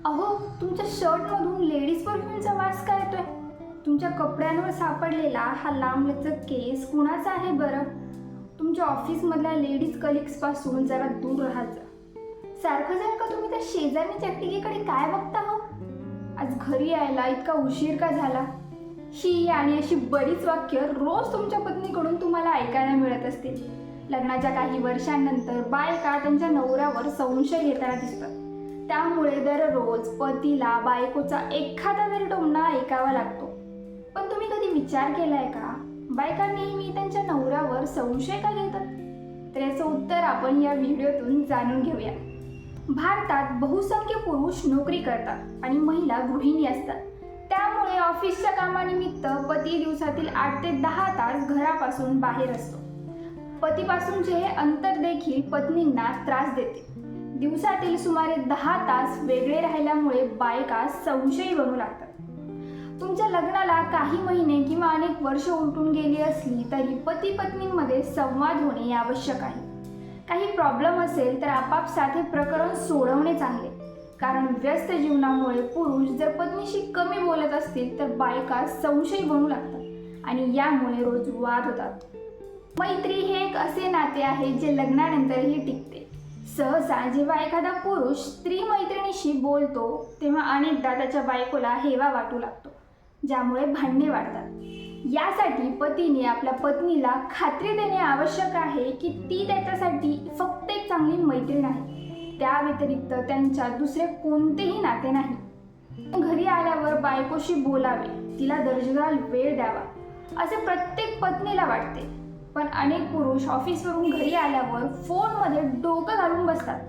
अहो, तुमच्या शर्टमधून लेडीज परफ्यूमचा वास का येतोय? तुमच्या कपड्यांवर सापडलेला हा लांबलचक केस कुणाचा आहे बरं? तुमच्या ऑफिसमधल्या लेडीज कलिग्सपासून जरा दूर राहा जा. सारखं तुम्ही त्या शेजारच्या टिकीकडे काय बघता हो? आज घरी यायला इतका उशीर का झाला? ही आणि अशी बरीच वाक्य रोज तुमच्या पत्नीकडून तुम्हाला ऐकायला मिळत असतील. लग्नाच्या काही वर्षांनंतर बायका त्यांच्या नवऱ्यावर संशय घेताना दिसतात. त्यामुळे दररोज पतीला बायकोचा एखादा तरी टोमणा ऐकावा लागतो. पण तुम्ही कधी विचार केलाय का, बायका नेहमी त्यांच्या नवऱ्यावर संशय का घेतात? तर याचं उत्तर आपण या व्हिडिओतून जाणून घेऊया. भारतात बहुसंख्य पुरुष नोकरी करतात आणि महिला गृहिणी असतात. त्यामुळे ऑफिसच्या कामानिमित्त पती दिवसातील 8 ते 10 तास घरापासून बाहेर असतो. पतीपासूनचे हे अंतर देखील पत्नींना त्रास देते. दिवसातील सुमारे 10 तास वेगळे राहिल्यामुळे बायका संशयी बनू लागतात. तुमच्या लग्नाला काही महिने किंवा अनेक वर्ष उलटून गेली असली तरी पती पत्नींमध्ये संवाद होणे आवश्यक आहे. काही प्रॉब्लेम असेल तर आपापसात हे प्रकरण सोडवणे चांगले, कारण व्यस्त जीवनामुळे पुरुष जर पत्नीशी कमी बोलत असतील तर बायका संशयी बनू लागतात आणि यामुळे रोज वाद होतात. मैत्री हे एक असे नाते आहे जे लग्नानंतरही टिकते. सहसा जेव्हा एखादा पुरुष स्त्री मैत्रिणीशी बोलतो तेव्हा अनेकदा त्याच्या बायकोला हेवा वाटू लागतो, ज्यामुळे भांडणे वाढतात. यासाठी पतीने आपल्या पत्नीला खात्री देणे आवश्यक आहे की ती त्याच्यासाठी फक्त एक चांगली मैत्रीण आहे. त्या व्यतिरिक्त त्यांच्यात दुसरे कोणतेही नाते नाही. घरी आल्यावर बायकोशी बोलावे, तिला दर्जेदार वेळ द्यावा असे प्रत्येक पत्नीला वाटते. पण अनेक पुरुष ऑफिसवरून घरी आल्यावर फोनमध्ये डोकं घालून बसतात.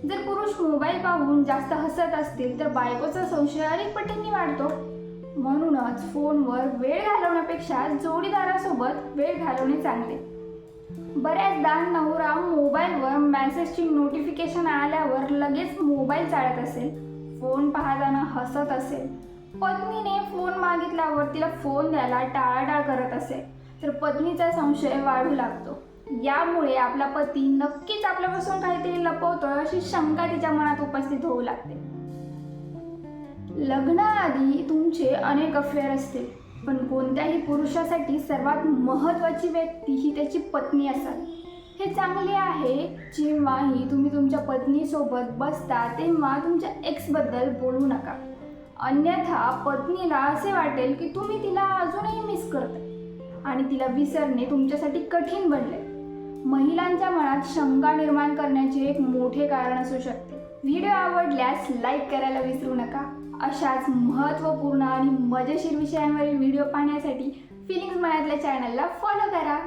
जर पुरुष मोबाईल पाहून जास्त हसत असतील तर बायकोचा संशय अनेक पटींनी वाढतो. म्हणूनच फोनवर वेळ घालवण्यापेक्षा जोडीदारासोबत वेळ घालवणे चांगले. बऱ्याचदा नवरा मोबाईलवर मेसेजची नोटिफिकेशन आल्यावर लगेच मोबाईल चाळत असेल, फोन पाहताना हसत असेल, पत्नीने फोन मागितल्यावर तिला फोन द्यायला टाळाटाळ करत असेल तर पत्नीचा संशय वाढू लागतो. यामुळे आपला पती नक्कीच आपल्यापासून काहीतरी लपवतोय अशी शंका तिच्या मनात उपस्थित होऊ लागते. लग्नाआधी तुमचे अनेक अफेअर असतील, पण कोणत्याही पुरुषासाठी सर्वात महत्त्वाची व्यक्ती ही त्याची पत्नी असावी. हे चांगले आहे. जेव्हाही तुम्ही तुमच्या पत्नीसोबत बसता तेव्हा तुमच्या एक्सबद्दल बोलू नका, अन्यथा पत्नीला असे वाटेल की तुम्ही तिला अजूनही मिस करता आणि तिला विसरणे तुमच्यासाठी कठीण बनले. महिलांच्या मनात शंका निर्माण करण्याचे एक मोठे कारण असू शकते. व्हिडिओ आवडल्यास लाईक करायला विसरू नका. अशाच महत्त्वपूर्ण आणि मजेशीर विषयांवरील व्हिडिओ पाहण्यासाठी फिलिंग्स मनातल्या चॅनलला फॉलो करा.